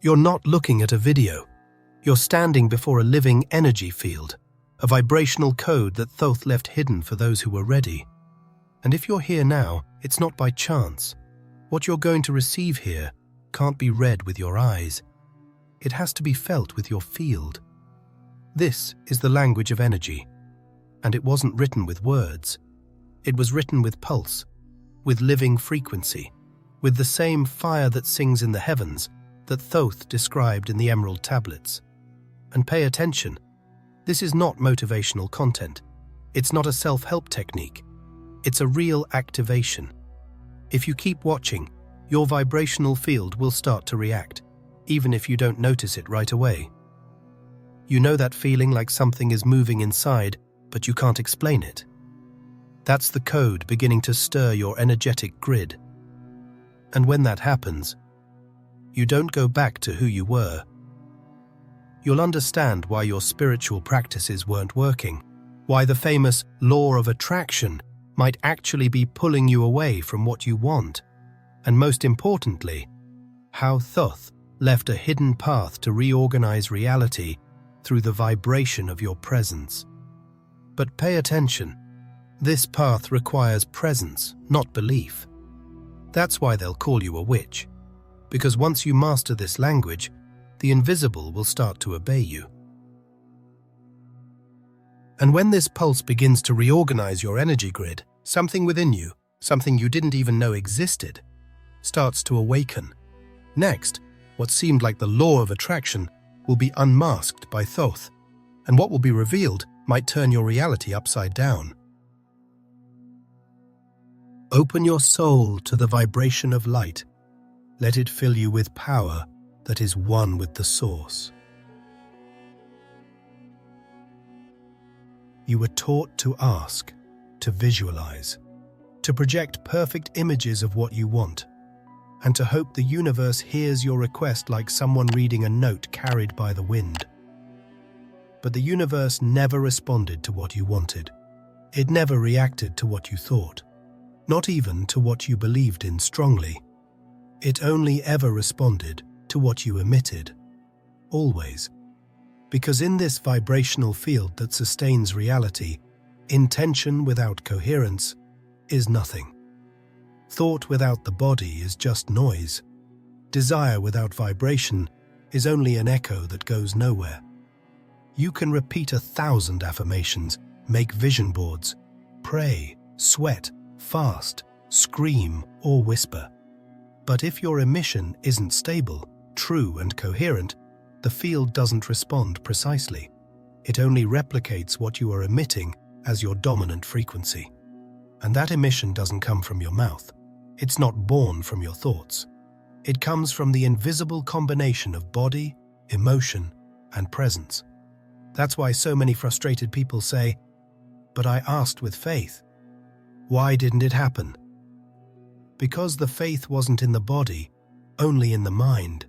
You're not looking at a video. You're standing before a living energy field, a vibrational code that Thoth left hidden for those who were ready. And if you're here now, it's not by chance. What you're going to receive here can't be read with your eyes. It has to be felt with your field. This is the language of energy, and it wasn't written with words. It was written with pulse, with living frequency, with the same fire that sings in the heavens that Thoth described in the Emerald Tablets. And pay attention, this is not motivational content. It's not a self-help technique. It's a real activation. If you keep watching, your vibrational field will start to react, even if you don't notice it right away. You know that feeling like something is moving inside, but you can't explain it. That's the code beginning to stir your energetic grid. And when that happens, you don't go back to who you were. You'll understand why your spiritual practices weren't working, why the famous law of attraction might actually be pulling you away from what you want, and most importantly, how Thoth left a hidden path to reorganize reality through the vibration of your presence. But pay attention, this path requires presence, not belief. That's why they'll call you a witch, because once you master this language, the invisible will start to obey you. And when this pulse begins to reorganize your energy grid, something within you, something you didn't even know existed, starts to awaken. Next, what seemed like the law of attraction will be unmasked by Thoth, and what will be revealed might turn your reality upside down. Open your soul to the vibration of light. Let it fill you with power that is one with the source. You were taught to ask, to visualize, to project perfect images of what you want, and to hope the universe hears your request like someone reading a note carried by the wind. But the universe never responded to what you wanted. It never reacted to what you thought, not even to what you believed in strongly. It only ever responded to what you emitted, always. Because in this vibrational field that sustains reality, intention without coherence is nothing. Thought without the body is just noise. Desire without vibration is only an echo that goes nowhere. You can repeat 1,000 affirmations, make vision boards, pray, sweat, fast, scream, or whisper. But if your emission isn't stable, true and coherent, the field doesn't respond precisely. It only replicates what you are emitting as your dominant frequency. And that emission doesn't come from your mouth. It's not born from your thoughts. It comes from the invisible combination of body, emotion, and presence. That's why so many frustrated people say, "But I asked with faith. Why didn't it happen?" Because the faith wasn't in the body, only in the mind.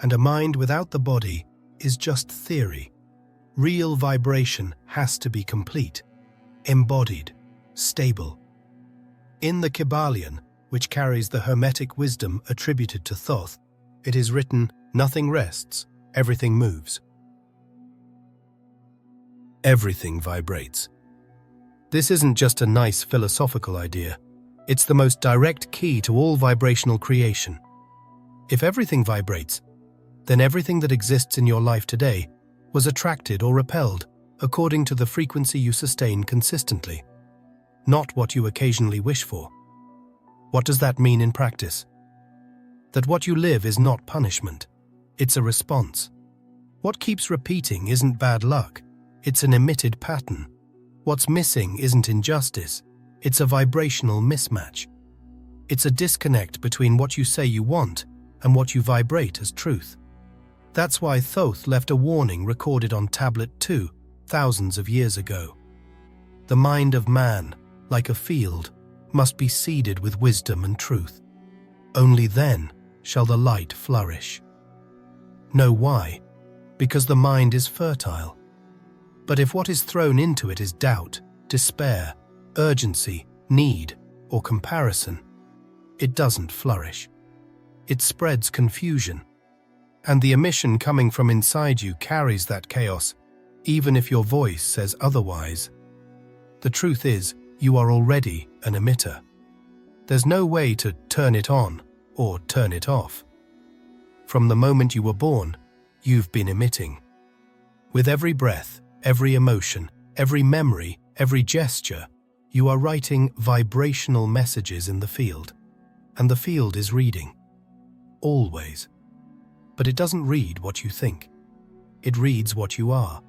And a mind without the body is just theory. Real vibration has to be complete, embodied, stable. In the Kybalion, which carries the Hermetic wisdom attributed to Thoth, it is written, "Nothing rests, everything moves." Everything vibrates. This isn't just a nice philosophical idea. It's the most direct key to all vibrational creation. If everything vibrates, then everything that exists in your life today was attracted or repelled according to the frequency you sustain consistently, not what you occasionally wish for. What does that mean in practice? That what you live is not punishment, it's a response. What keeps repeating isn't bad luck, it's an emitted pattern. What's missing isn't injustice, it's a vibrational mismatch. It's a disconnect between what you say you want and what you vibrate as truth. That's why Thoth left a warning recorded on Tablet 2 thousands of years ago. The mind of man, like a field, must be seeded with wisdom and truth. Only then shall the light flourish. Know why? Because the mind is fertile. But if what is thrown into it is doubt, despair, urgency, need, or comparison, it doesn't flourish. It spreads confusion. And the emission coming from inside you carries that chaos, even if your voice says otherwise. The truth is, you are already an emitter. There's no way to turn it on or turn it off. From the moment you were born, you've been emitting. With every breath, every emotion, every memory, every gesture, you are writing vibrational messages in the field. And the field is reading. Always. But it doesn't read what you think. It reads what you are.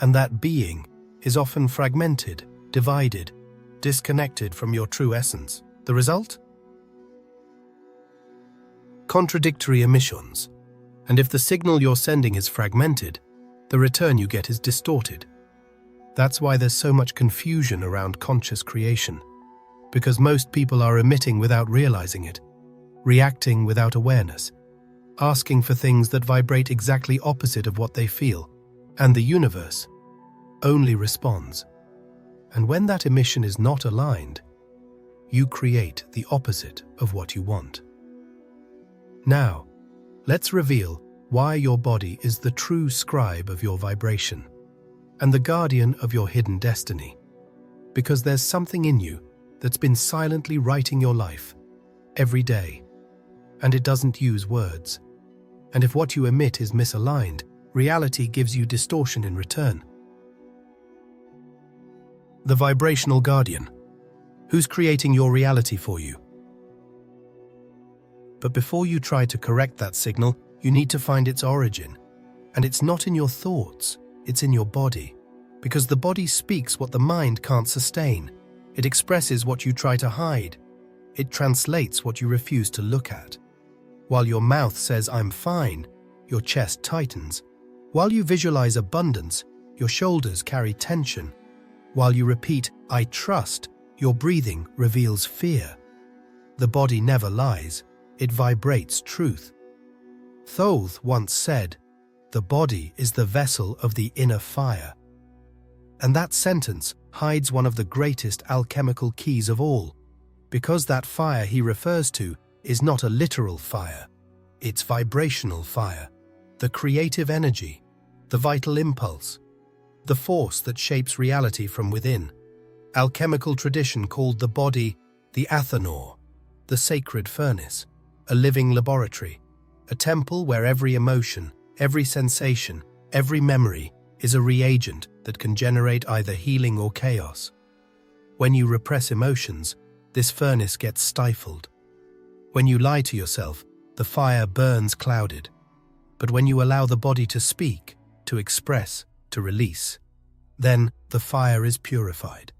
And that being is often fragmented, divided, disconnected from your true essence. The result? Contradictory emissions. And if the signal you're sending is fragmented, the return you get is distorted. That's why there's so much confusion around conscious creation. Because most people are emitting without realizing it, reacting without awareness, asking for things that vibrate exactly opposite of what they feel, and the universe only responds. And when that emission is not aligned, you create the opposite of what you want. Now, let's reveal why your body is the true scribe of your vibration and the guardian of your hidden destiny. Because there's something in you that's been silently writing your life every day, and it doesn't use words. And if what you emit is misaligned, reality gives you distortion in return. The vibrational guardian. Who's creating your reality for you? But before you try to correct that signal, you need to find its origin. And it's not in your thoughts, it's in your body. Because the body speaks what the mind can't sustain. It expresses what you try to hide. It translates what you refuse to look at. While your mouth says, "I'm fine," your chest tightens. While you visualize abundance, your shoulders carry tension. While you repeat, "I trust," your breathing reveals fear. The body never lies. It vibrates truth. Thoth once said, "The body is the vessel of the inner fire." And that sentence hides one of the greatest alchemical keys of all, because that fire he refers to is not a literal fire. It's vibrational fire, the creative energy, the vital impulse, the force that shapes reality from within. Alchemical tradition called the body the Athanor, the sacred furnace, a living laboratory, a temple where every emotion, every sensation, every memory is a reagent that can generate either healing or chaos. When you repress emotions, this furnace gets stifled. When you lie to yourself, the fire burns clouded. But when you allow the body to speak, to express, to release, then the fire is purified.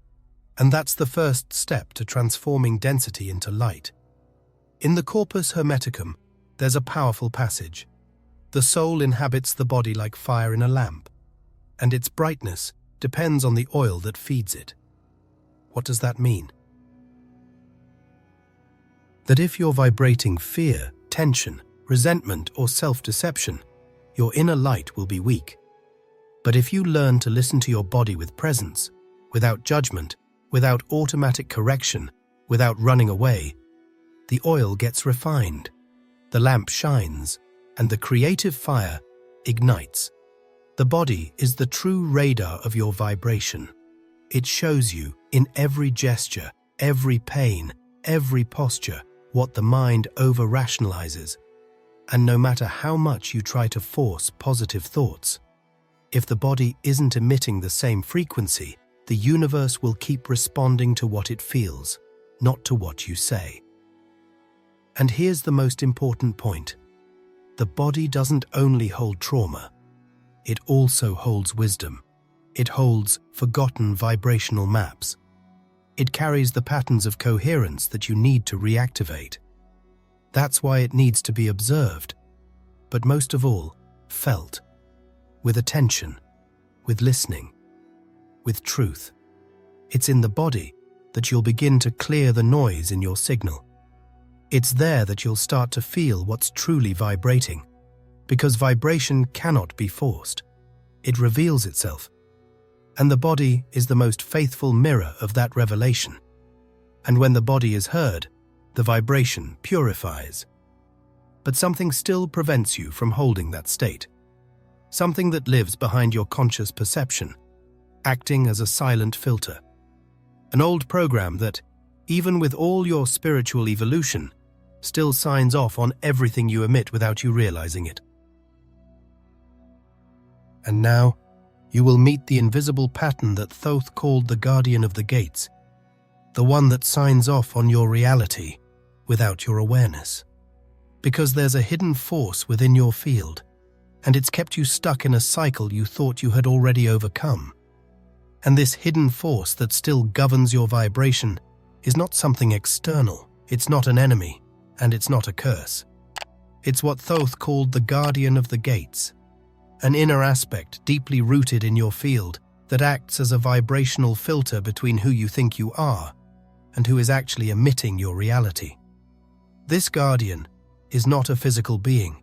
And that's the first step to transforming density into light. In the Corpus Hermeticum, there's a powerful passage. The soul inhabits the body like fire in a lamp, and its brightness depends on the oil that feeds it. What does that mean? That if you're vibrating fear, tension, resentment, or self-deception, your inner light will be weak. But if you learn to listen to your body with presence, without judgment, without automatic correction, without running away, the oil gets refined, the lamp shines, and the creative fire ignites. The body is the true radar of your vibration. It shows you in every gesture, every pain, every posture, what the mind over-rationalizes. And no matter how much you try to force positive thoughts, if the body isn't emitting the same frequency, the universe will keep responding to what it feels, not to what you say. And here's the most important point. The body doesn't only hold trauma, it also holds wisdom. It holds forgotten vibrational maps. It carries the patterns of coherence that you need to reactivate. That's why it needs to be observed, but most of all, felt, with attention, with listening, with truth. It's in the body that you'll begin to clear the noise in your signal. It's there that you'll start to feel what's truly vibrating, because vibration cannot be forced. It reveals itself, and the body is the most faithful mirror of that revelation. And when the body is heard, the vibration purifies. but something still prevents you from holding that state. Something that lives behind your conscious perception, acting as a silent filter. An old program that, even with all your spiritual evolution, still signs off on everything you emit without you realizing it. And now, you will meet the invisible pattern that Thoth called the guardian of the gates, the one that signs off on your reality without your awareness. Because there's a hidden force within your field, and it's kept you stuck in a cycle you thought you had already overcome. And this hidden force that still governs your vibration is not something external, it's not an enemy, and it's not a curse. It's what Thoth called the guardian of the gates, an inner aspect deeply rooted in your field that acts as a vibrational filter between who you think you are and who is actually emitting your reality. This guardian is not a physical being.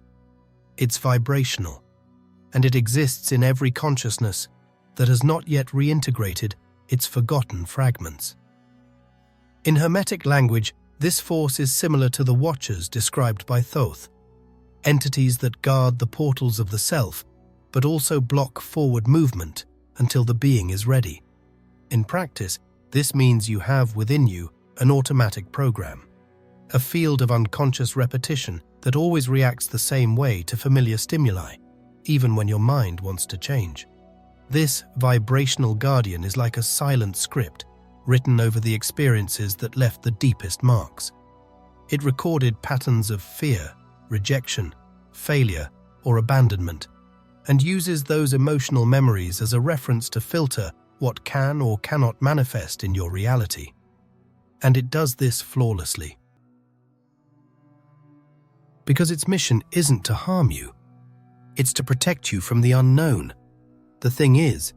It's vibrational, and it exists in every consciousness that has not yet reintegrated its forgotten fragments. In Hermetic language, this force is similar to the Watchers described by Thoth, entities that guard the portals of the self, but also block forward movement until the being is ready. In practice, this means you have within you an automatic program, a field of unconscious repetition that always reacts the same way to familiar stimuli, even when your mind wants to change. This vibrational guardian is like a silent script written over the experiences that left the deepest marks. It recorded patterns of fear, rejection, failure, or abandonment, and uses those emotional memories as a reference to filter what can or cannot manifest in your reality. And it does this flawlessly. Because its mission isn't to harm you, it's to protect you from the unknown. The thing is,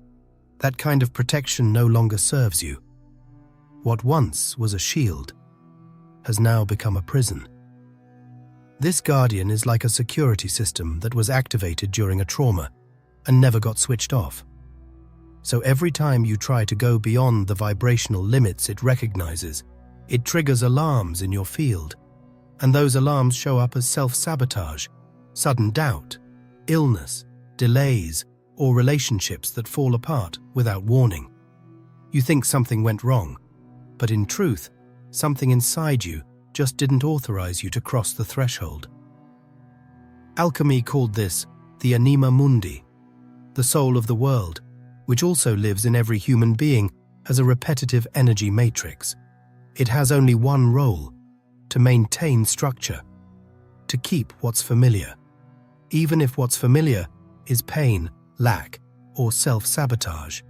that kind of protection no longer serves you. What once was a shield has now become a prison. This guardian is like a security system that was activated during a trauma and never got switched off. So every time you try to go beyond the vibrational limits it recognizes, it triggers alarms in your field, and those alarms show up as self-sabotage, sudden doubt, illness, delays, or relationships that fall apart without warning. You think something went wrong, but in truth, something inside you just didn't authorize you to cross the threshold. Alchemy called this the anima mundi, the soul of the world, which also lives in every human being as a repetitive energy matrix. It has only one role: to maintain structure, to keep what's familiar, even if what's familiar is pain, lack, or self-sabotage.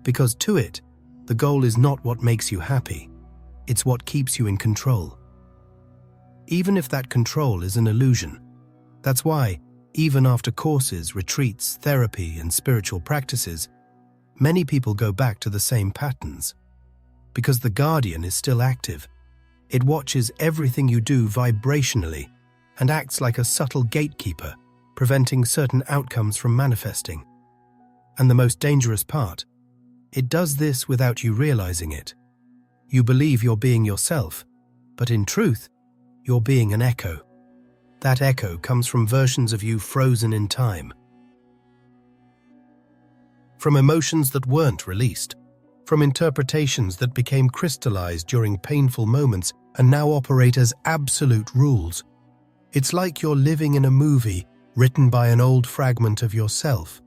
Because to it, the goal is not what makes you happy, it's what keeps you in control. Even if that control is an illusion. That's why, even after courses, retreats, therapy, and spiritual practices, many people go back to the same patterns. Because the guardian is still active. It watches everything you do vibrationally and acts like a subtle gatekeeper, preventing certain outcomes from manifesting. And the most dangerous part, it does this without you realizing it. You believe you're being yourself, but in truth, you're being an echo. That echo comes from versions of you frozen in time. From emotions that weren't released, from interpretations that became crystallized during painful moments and now operate as absolute rules. It's like you're living in a movie written by an old fragment of yourself,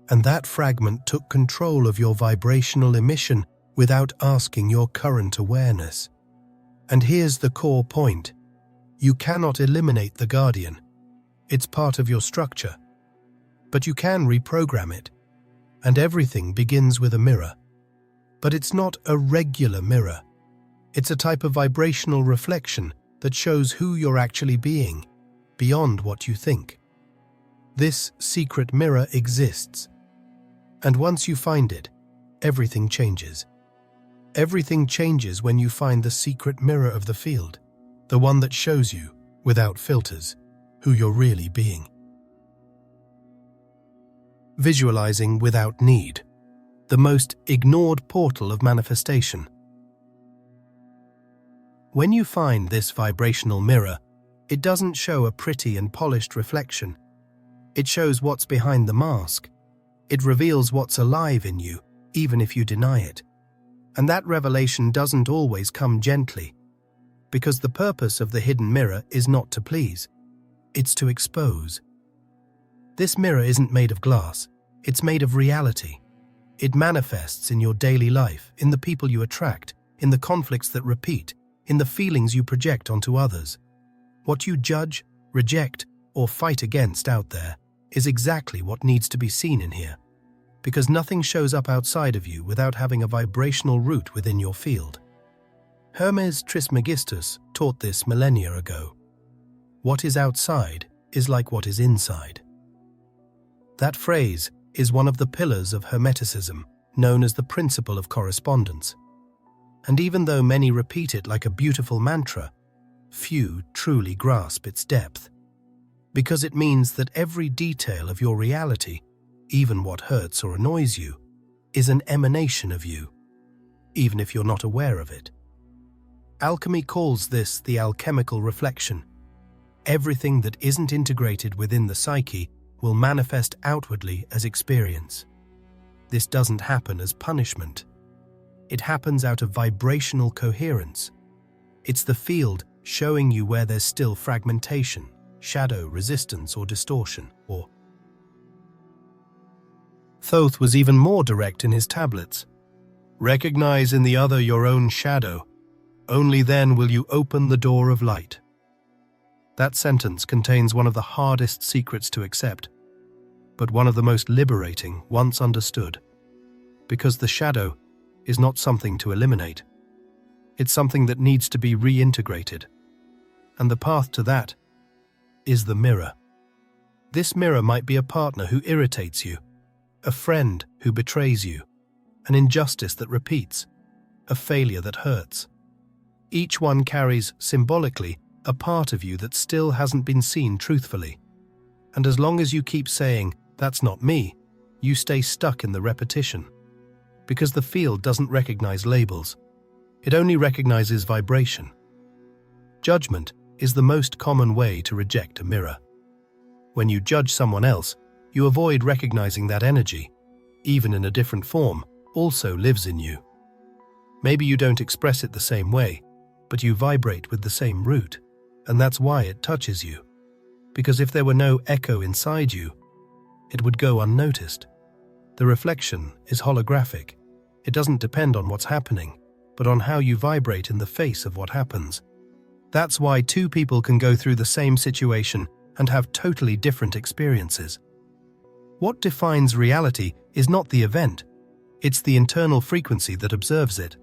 and that fragment took control of your vibrational emission without asking your current awareness. And here's the core point. You cannot eliminate the guardian. It's part of your structure. But you can reprogram it. And everything begins with a mirror. But it's not a regular mirror. It's a type of vibrational reflection that shows who you're actually being, beyond what you think. This secret mirror exists. And once you find it, everything changes. Everything changes when you find the secret mirror of the field, the one that shows you, without filters, who you're really being. Visualizing without need, the most ignored portal of manifestation. When you find this vibrational mirror, It doesn't show a pretty and polished reflection. It shows what's behind the mask. It reveals what's alive in you, even if you deny it. And that revelation doesn't always come gently, because the purpose of the hidden mirror is not to please. It's to expose. This mirror isn't made of glass. It's made of reality. It manifests in your daily life, in the people you attract, in the conflicts that repeat, in the feelings you project onto others. What you judge, reject, or fight against out there is exactly what needs to be seen in here, because nothing shows up outside of you without having a vibrational root within your field. Hermes Trismegistus taught this millennia ago. What is outside is like what is inside. That phrase is one of the pillars of Hermeticism, known as the principle of correspondence. And even though many repeat it like a beautiful mantra, few truly grasp its depth. Because it means that every detail of your reality, even what hurts or annoys you, is an emanation of you, even if you're not aware of it. Alchemy calls this the alchemical reflection. Everything that isn't integrated within the psyche will manifest outwardly as experience. This doesn't happen as punishment. It happens out of vibrational coherence. It's the field showing you where there's still fragmentation, shadow, resistance, or distortion. Or Thoth was even more direct in his tablets. Recognize in the other your own shadow. Only then will you open the door of light. That sentence contains one of the hardest secrets to accept, but one of the most liberating once understood, because the shadow is not something to eliminate. It's something that needs to be reintegrated, and the path to that is the mirror. This mirror might be a partner who irritates you, a friend who betrays you, an injustice that repeats, a failure that hurts. Each one carries, symbolically, a part of you that still hasn't been seen truthfully. And as long as you keep saying, "That's not me," you stay stuck in the repetition. Because the field doesn't recognize labels. It only recognizes vibration. Judgment is the most common way to reject a mirror. When you judge someone else, you avoid recognizing that energy, even in a different form, also lives in you. Maybe you don't express it the same way, but you vibrate with the same root, and that's why it touches you. Because if there were no echo inside you, it would go unnoticed. The reflection is holographic. It doesn't depend on what's happening, but on how you vibrate in the face of what happens. That's why two people can go through the same situation and have totally different experiences. What defines reality is not the event, it's the internal frequency that observes it.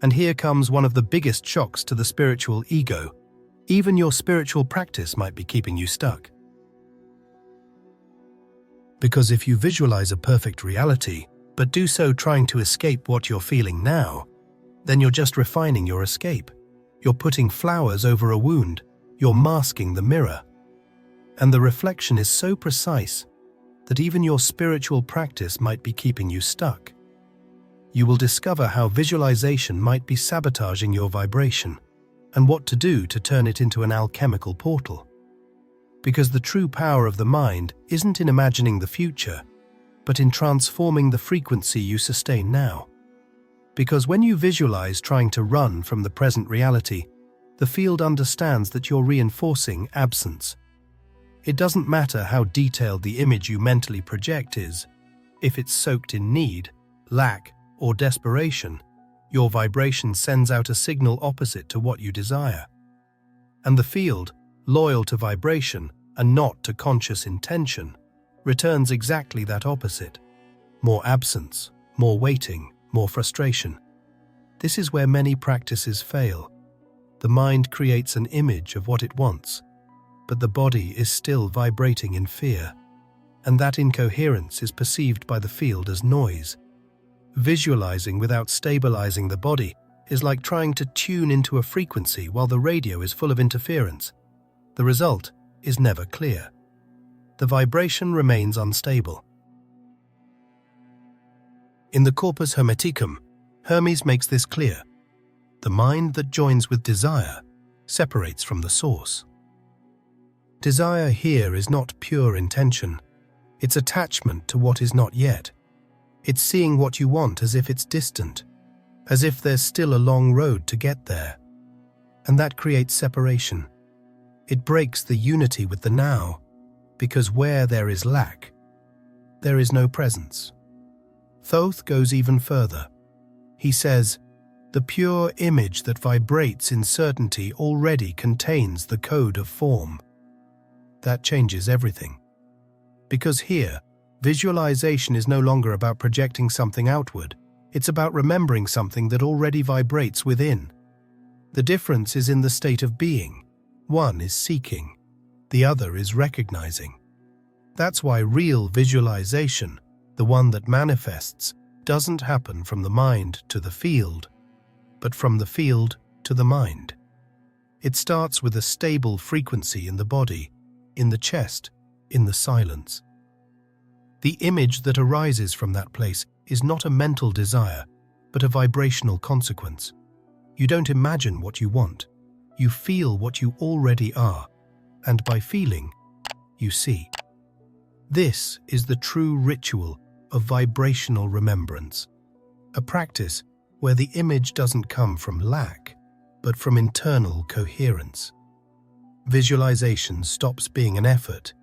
And here comes one of the biggest shocks to the spiritual ego. Even your spiritual practice might be keeping you stuck. Because if you visualize a perfect reality, but do so trying to escape what you're feeling now, then you're just refining your escape. You're putting flowers over a wound. You're masking the mirror. And the reflection is so precise that even your spiritual practice might be keeping you stuck. You will discover how visualization might be sabotaging your vibration, and what to do to turn it into an alchemical portal. Because the true power of the mind isn't in imagining the future, but in transforming the frequency you sustain now. Because when you visualize trying to run from the present reality, the field understands that you're reinforcing absence. It doesn't matter how detailed the image you mentally project is. If it's soaked in need, lack, or desperation, your vibration sends out a signal opposite to what you desire. And the field, loyal to vibration and not to conscious intention, returns exactly that opposite. More absence, more waiting, more frustration. This is where many practices fail. The mind creates an image of what it wants, but the body is still vibrating in fear, and that incoherence is perceived by the field as noise. Visualizing without stabilizing the body is like trying to tune into a frequency while the radio is full of interference. The result is never clear. The vibration remains unstable. In the Corpus Hermeticum, Hermes makes this clear. The mind that joins with desire separates from the source. Desire here is not pure intention. It's attachment to what is not yet. It's seeing what you want as if it's distant, as if there's still a long road to get there. And that creates separation. It breaks the unity with the now, because where there is lack, there is no presence. Thoth goes even further. He says, the pure image that vibrates in certainty already contains the code of form. That changes everything. Because here, visualization is no longer about projecting something outward. It's about remembering something that already vibrates within. The difference is in the state of being. One is seeking, the other is recognizing. That's why real visualization, the one that manifests, doesn't happen from the mind to the field, but from the field to the mind. It starts with a stable frequency in the body, in the chest, in the silence. The image that arises from that place is not a mental desire, but a vibrational consequence. You don't imagine what you want. You feel what you already are, and by feeling, you see. This is the true ritual of vibrational remembrance, a practice where the image doesn't come from lack, but from internal coherence. Visualization stops being an effort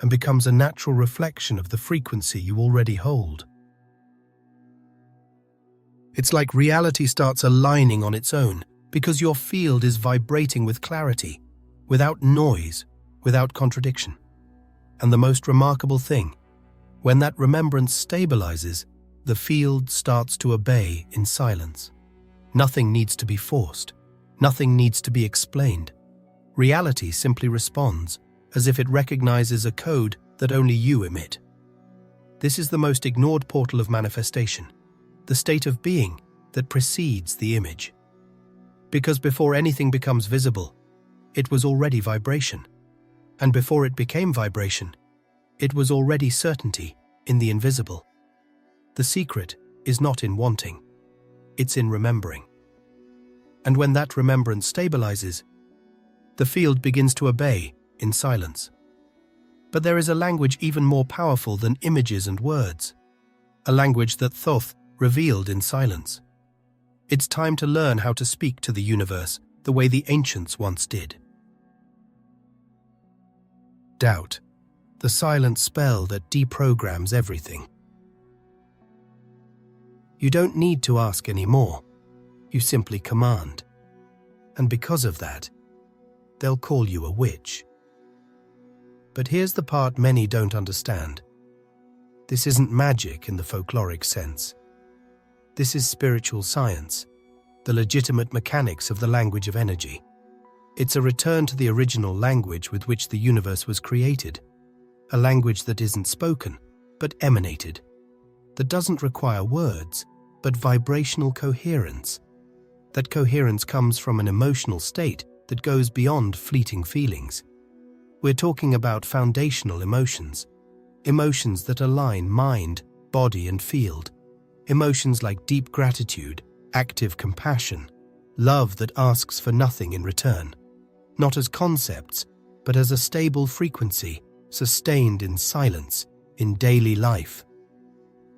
and becomes a natural reflection of the frequency you already hold. It's like reality starts aligning on its own because your field is vibrating with clarity, without noise, without contradiction. And the most remarkable thing, when that remembrance stabilizes, the field starts to obey in silence. Nothing needs to be forced. Nothing needs to be explained. Reality simply responds, as if it recognizes a code that only you emit. This is the most ignored portal of manifestation, the state of being that precedes the image. Because before anything becomes visible, it was already vibration. And before it became vibration, it was already certainty in the invisible. The secret is not in wanting, it's in remembering. And when that remembrance stabilizes, the field begins to obey in silence. But there is a language even more powerful than images and words, a language that Thoth revealed in silence. It's time to learn how to speak to the universe the way the ancients once did. Doubt, the silent spell that deprograms everything. You don't need to ask anymore. You simply command. And because of that, they'll call you a witch. But here's the part many don't understand. This isn't magic in the folkloric sense. This is spiritual science, the legitimate mechanics of the language of energy. It's a return to the original language with which the universe was created, a language that isn't spoken, but emanated, that doesn't require words, but vibrational coherence. That coherence comes from an emotional state that goes beyond fleeting feelings. We're talking about foundational emotions, emotions that align mind, body, and field, emotions like deep gratitude, active compassion, love that asks for nothing in return, not as concepts, but as a stable frequency, sustained in silence, in daily life.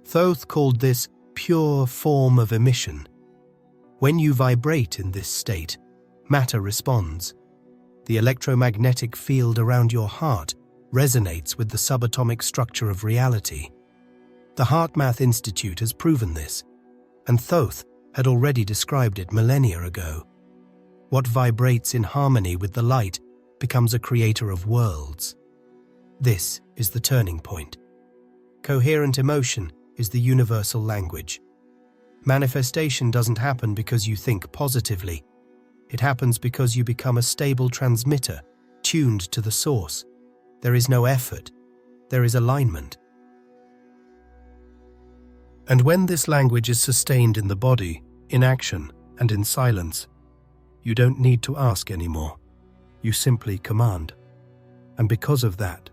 Thoth called this pure form of emission. When you vibrate in this state, matter responds. The electromagnetic field around your heart resonates with the subatomic structure of reality. The HeartMath Institute has proven this, and Thoth had already described it millennia ago. What vibrates in harmony with the light becomes a creator of worlds. This is the turning point. Coherent emotion is the universal language. Manifestation doesn't happen because you think positively. It happens because you become a stable transmitter, tuned to the source. There is no effort. There is alignment. And when this language is sustained in the body, in action, and in silence, you don't need to ask anymore. You simply command. And because of that,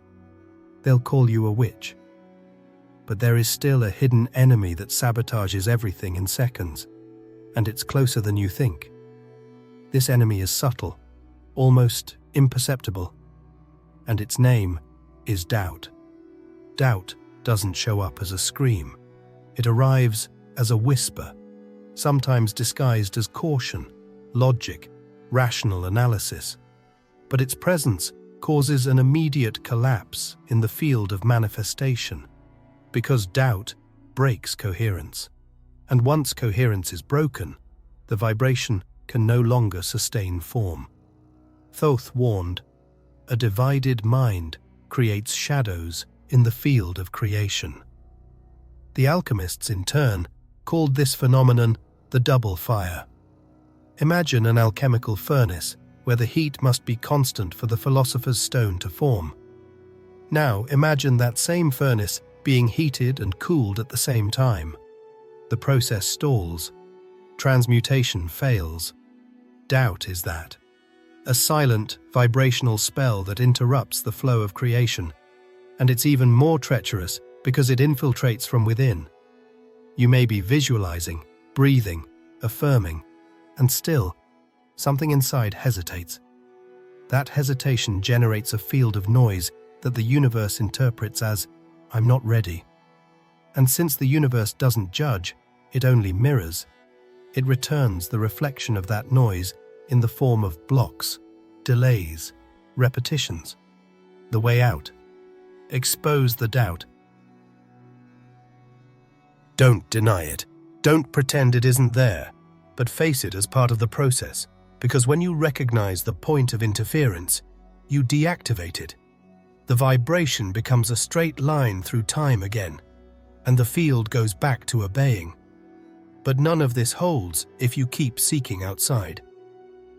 they'll call you a witch. But there is still a hidden enemy that sabotages everything in seconds, and it's closer than you think. This enemy is subtle, almost imperceptible. and its name is doubt. Doubt doesn't show up as a scream. It arrives as a whisper, sometimes disguised as caution, logic, rational analysis. But its presence causes an immediate collapse in the field of manifestation, because doubt breaks coherence. And once coherence is broken, the vibration can no longer sustain form. Thoth warned, "A divided mind creates shadows in the field of creation." The alchemists, in turn, called this phenomenon the double fire. Imagine an alchemical furnace where the heat must be constant for the philosopher's stone to form. Now imagine that same furnace being heated and cooled at the same time. The process stalls. Transmutation fails. Doubt is that. A silent, vibrational spell that interrupts the flow of creation. And it's even more treacherous because it infiltrates from within. You may be visualizing, breathing, affirming, and still, something inside hesitates. That hesitation generates a field of noise that the universe interprets as, "I'm not ready." And since the universe doesn't judge, it only mirrors. It returns the reflection of that noise in the form of blocks, delays, repetitions. The way out. Expose the doubt. Don't deny it. Don't pretend it isn't there, but face it as part of the process, because when you recognize the point of interference, you deactivate it. The vibration becomes a straight line through time again, and the field goes back to obeying. But none of this holds if you keep seeking outside.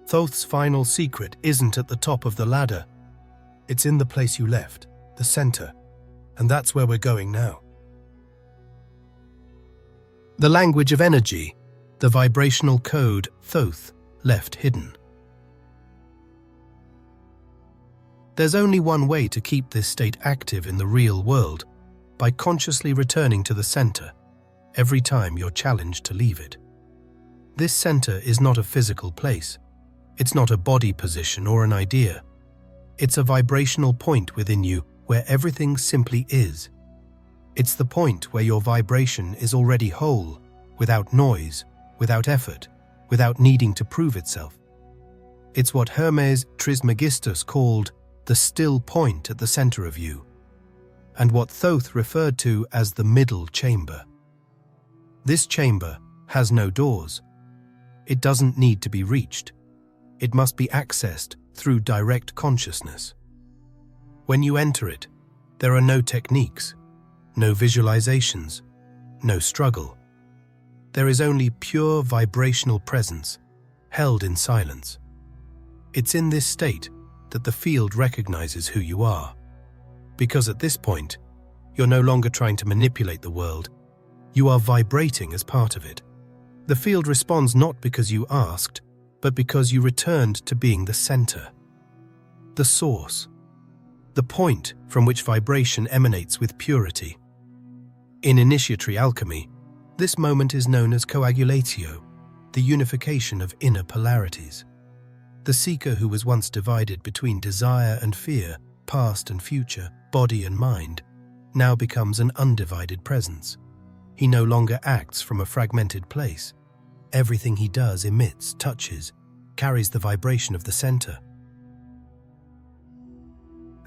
Thoth's final secret isn't at the top of the ladder. It's in the place you left, the center, and that's where we're going now. The language of energy, the vibrational code Thoth left hidden. There's only one way to keep this state active in the real world, by consciously returning to the center every time you're challenged to leave it. This center is not a physical place. It's not a body position or an idea. It's a vibrational point within you where everything simply is. It's the point where your vibration is already whole, without noise, without effort, without needing to prove itself. It's what Hermes Trismegistus called the still point at the center of you, and what Thoth referred to as the middle chamber. This chamber has no doors. It doesn't need to be reached. It must be accessed through direct consciousness. When you enter it, there are no techniques, no visualizations, no struggle. There is only pure vibrational presence, held in silence. It's in this state that the field recognizes who you are. Because at this point, you're no longer trying to manipulate the world. You are vibrating as part of it. The field responds not because you asked, but because you returned to being the center, the source, the point from which vibration emanates with purity. In initiatory alchemy, this moment is known as coagulatio, the unification of inner polarities. The seeker who was once divided between desire and fear, past and future, body and mind, now becomes an undivided presence. He no longer acts from a fragmented place. Everything he does emits, touches, carries the vibration of the center.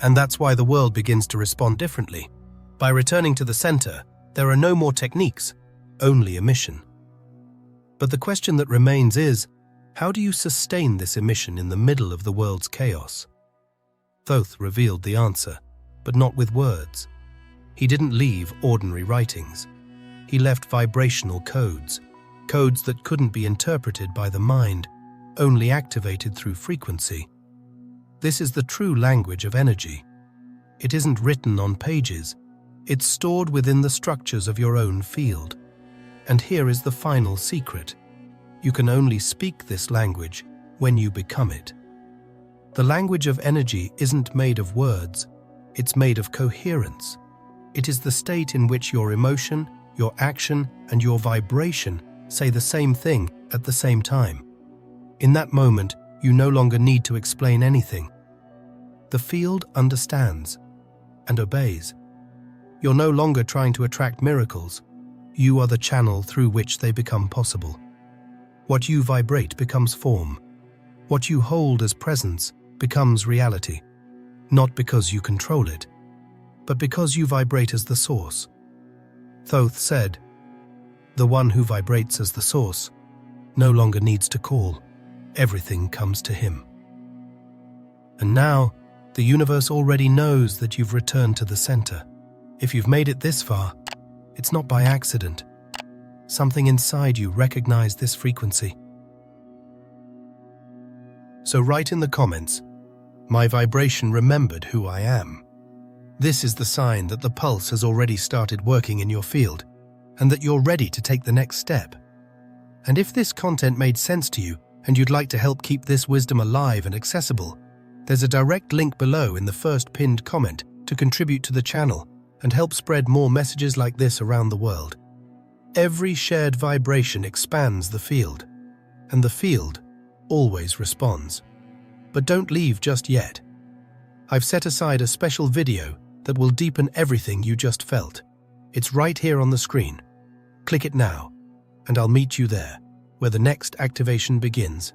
And that's why the world begins to respond differently. By returning to the center, there are no more techniques, only emission. But the question that remains is, how do you sustain this emission in the middle of the world's chaos? Thoth revealed the answer, but not with words. He didn't leave ordinary writings. He left vibrational codes, codes that couldn't be interpreted by the mind, only activated through frequency. This is the true language of energy. It isn't written on pages. It's stored within the structures of your own field. And here is the final secret. You can only speak this language when you become it. The language of energy isn't made of words. It's made of coherence. It is the state in which your emotion, your action, and your vibration say the same thing at the same time. In that moment, you no longer need to explain anything. the field understands and obeys. You're no longer trying to attract miracles. You are the channel through which they become possible. What you vibrate becomes form. What you hold as presence becomes reality, not because you control it, but because you vibrate as the source. Thoth said, "The one who vibrates as the source no longer needs to call. Everything comes to him." And now, the universe already knows that you've returned to the center. If you've made it this far, it's not by accident. Something inside you recognized this frequency. So write in the comments, "My vibration remembered who I am." This is the sign that the pulse has already started working in your field, and that you're ready to take the next step. And if this content made sense to you, and you'd like to help keep this wisdom alive and accessible, there's a direct link below in the first pinned comment to contribute to the channel and help spread more messages like this around the world. Every shared vibration expands the field, and the field always responds. But don't leave just yet. I've set aside a special video that will deepen everything you just felt. It's right here on the screen. Click it now, and I'll meet you there, where the next activation begins.